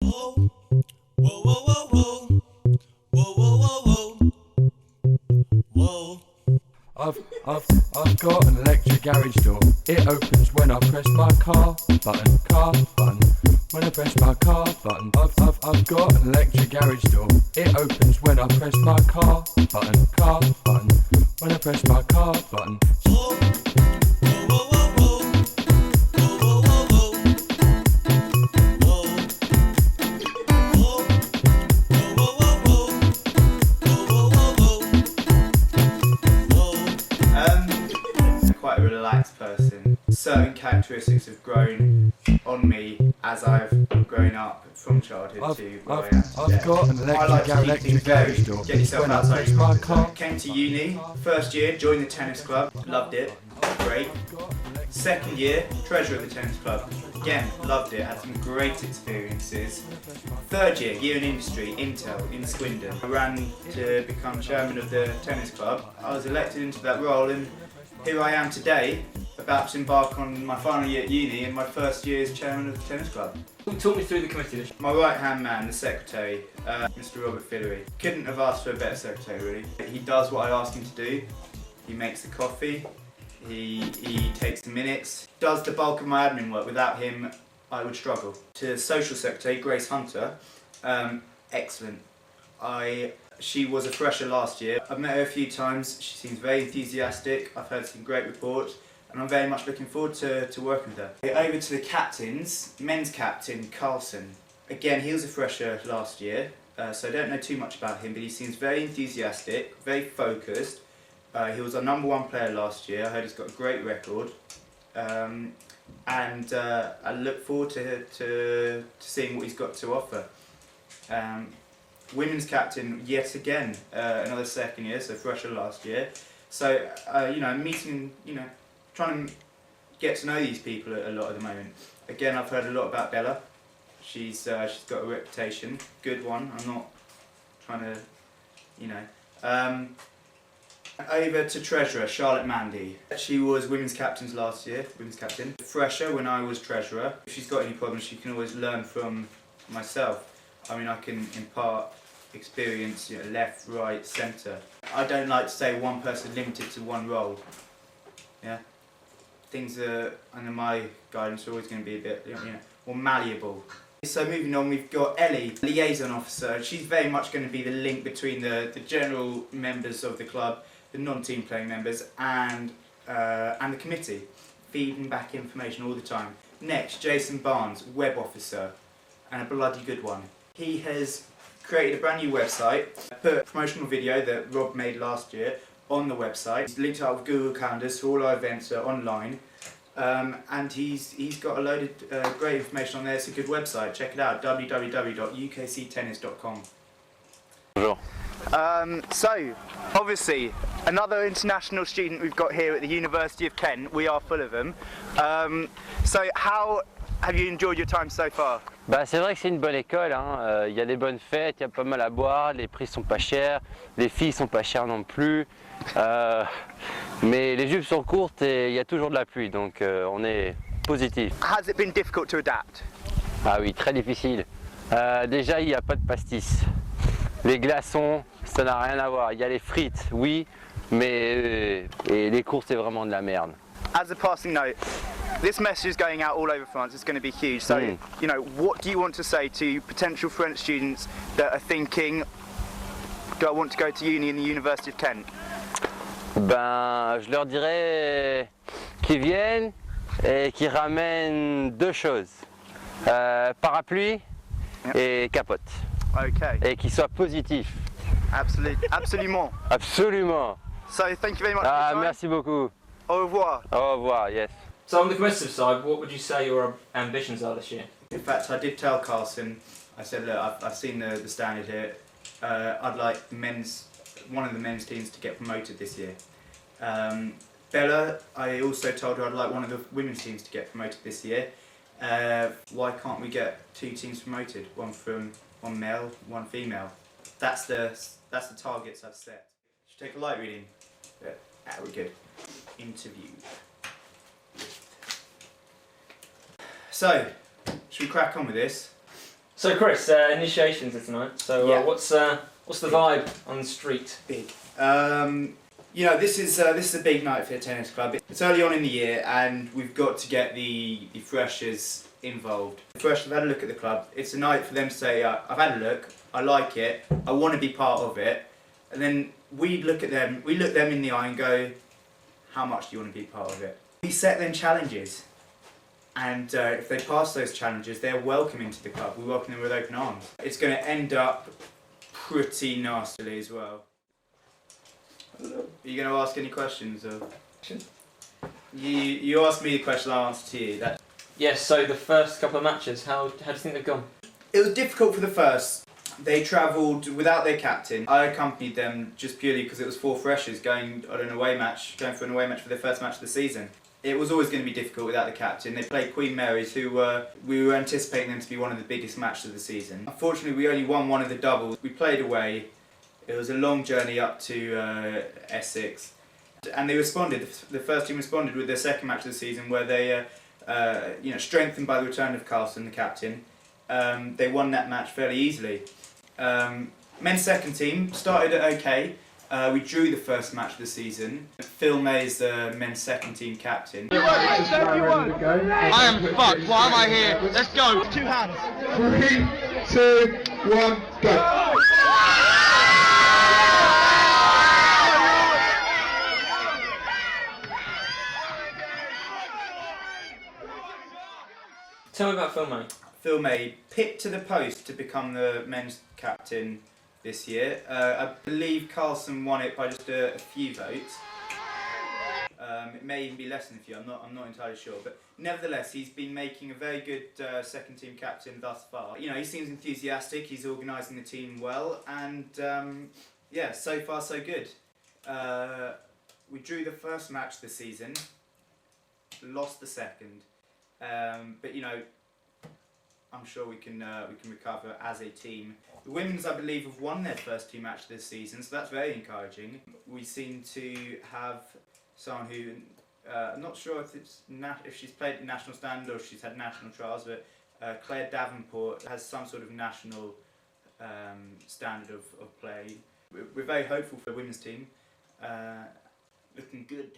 Whoa, whoa, whoa, whoa, whoa, whoa, whoa, whoa, whoa. I've got an electric garage door. It opens when I press my car button. When I press my car button. I've got an electric garage door. It opens when I press my car button. When I press my car button. Whoa, whoa, whoa, whoa, whoa, whoa, whoa, whoa, whoa, whoa, whoa, whoa, whoa, whoa. Quite a relaxed person. Certain characteristics have grown on me as I've grown up from childhood to where I am today. I've got an I like to keep electric things garage going. door. Get yourself When I outside press your my comfort car. zone. Came to uni, first year, joined the tennis club, loved it, great. Second year, treasurer of the tennis club, again, loved it, had some great experiences. Third year in industry, Intel, in Swindon. I ran to become chairman of the tennis club. I was elected into that role and here I am today, about to embark on my final year at uni and my first year as chairman of the tennis club. Talk me through the committee. My right hand man, the secretary, Mr. Robert Fillery. Couldn't have asked for a better secretary really. He does what I ask him to do. He makes the coffee, he takes the minutes, does the bulk of my admin work. Without him I would struggle. To social secretary, Grace Hunter, excellent. She was a fresher last year. I've met her a few times, she seems very enthusiastic, I've heard some great reports and I'm very much looking forward to working with her. Over to the captains, men's captain Carlson. Again, he was a fresher last year, so I don't know too much about him, but he seems very enthusiastic, very focused. He was our #1 player last year, I heard he's got a great record. And I look forward to seeing what he's got to offer. Women's captain, yet again, another second year, so fresher last year. So, meeting, trying to get to know these people a lot at the moment. Again, I've heard a lot about Bella. She's got a reputation, good one. I'm not trying to, over to treasurer, Charlotte Mandy. She was women's captain last year, Fresher when I was treasurer. If she's got any problems, she can always learn from myself. I mean, I can impart experience, left, right, centre. I don't like to say one person limited to one role. Yeah, things are under my guidance are always going to be a bit, more malleable. So moving on, we've got Ellie, liaison officer. She's very much going to be the link between the general members of the club, the non-team playing members, and the committee, feeding back information all the time. Next, Jason Barnes, web officer, and a bloody good one. He has created a brand new website, put a promotional video that Rob made last year on the website. He's linked up with Google Calendars, so all our events are online. And he's got a load of great information on there. It's a good website. Check it out, www.ukctennis.com. Bonjour. So, obviously, another international student we've got here at the University of Kent. We are full of them. So, how have you enjoyed your time so far? C'est vrai que c'est une bonne école, hein. Y a des bonnes fêtes, il y a pas mal à boire, les prix sont pas chers, les filles sont pas chères non plus. Mais les jupes sont courtes et il y a toujours de la pluie, donc on est positif. Has it been difficult to adapt? Ah oui, très difficile. Déjà, il n'y a pas de pastis. Les glaçons, ça n'a rien à voir. Il y a les frites, oui, mais et les courses, c'est vraiment de la merde. As a passing note, this message is going out all over France. It's going to be huge. So, what do you want to say to potential French students that are thinking, do I want to go to uni in the University of Kent? Je leur dirais qu'ils viennent et qu'ils ramènent deux choses, parapluie et capote. Okay. Et qu'ils soient positifs. Absolument. Absolument. So, thank you very much for your time. Merci beaucoup. Au revoir. Au revoir, yes. So on the competitive side, what would you say your ambitions are this year? In fact, I did tell Carlson, I said, look, I've seen the standard here. I'd like one of the men's teams to get promoted this year. Bella, I also told her I'd like one of the women's teams to get promoted this year. Why can't we get two teams promoted? One male, one female. That's the targets I've set. Should take a light reading. We're good. Interview. So, should we crack on with this? So Chris, initiations are tonight. So Yeah. what's the vibe on the street? Big. You know, this is a big night for the tennis club. It's early on in the year, and we've got to get the freshers involved. The freshers have had a look at the club. It's a night for them to say, I've had a look, I like it, I want to be part of it. And then we look them in the eye and go, how much do you want to be part of it? We set them challenges, and if they pass those challenges, they're welcome into the club. We welcome them with open arms. It's going to end up pretty nastily as well. Are you going to ask any questions? You asked me the question, I'll answer to you. Yes. So the first couple of matches, how do you think they've gone? It was difficult for the first. They travelled without their captain. I accompanied them just purely because it was 4 freshers going for an away match for their first match of the season. It was always going to be difficult without the captain. They played Queen Mary's, who we were anticipating them to be one of the biggest matches of the season. Unfortunately, we only won one of the doubles. We played away. It was a long journey up to Essex, and they responded. The first team responded with their second match of the season, where they, strengthened by the return of Carlson, the captain. They won that match fairly easily. Men's second team started okay. We drew the first match of the season. Phil May is the men's second team captain. I am fucked. Why am I here? Let's go. 2 hands. 3, 2, 1, go. Tell me about Phil May. Phil May picked to the post to become the men's captain this year. I believe Carlson won it by just a few votes. It may even be less than a few. I'm not entirely sure, but nevertheless, he's been making a very good second team captain thus far. You know, he seems enthusiastic. He's organising the team well, and yeah, so far so good. We drew the first match this season, lost the second, but you know, I'm sure we can recover as a team. The women's, I believe, have won their first team match this season, so that's very encouraging. We seem to have someone who, I'm not sure if she's played at national standard or if she's had national trials, but Claire Davenport has some sort of national standard of play. We're very hopeful for the women's team. Looking good.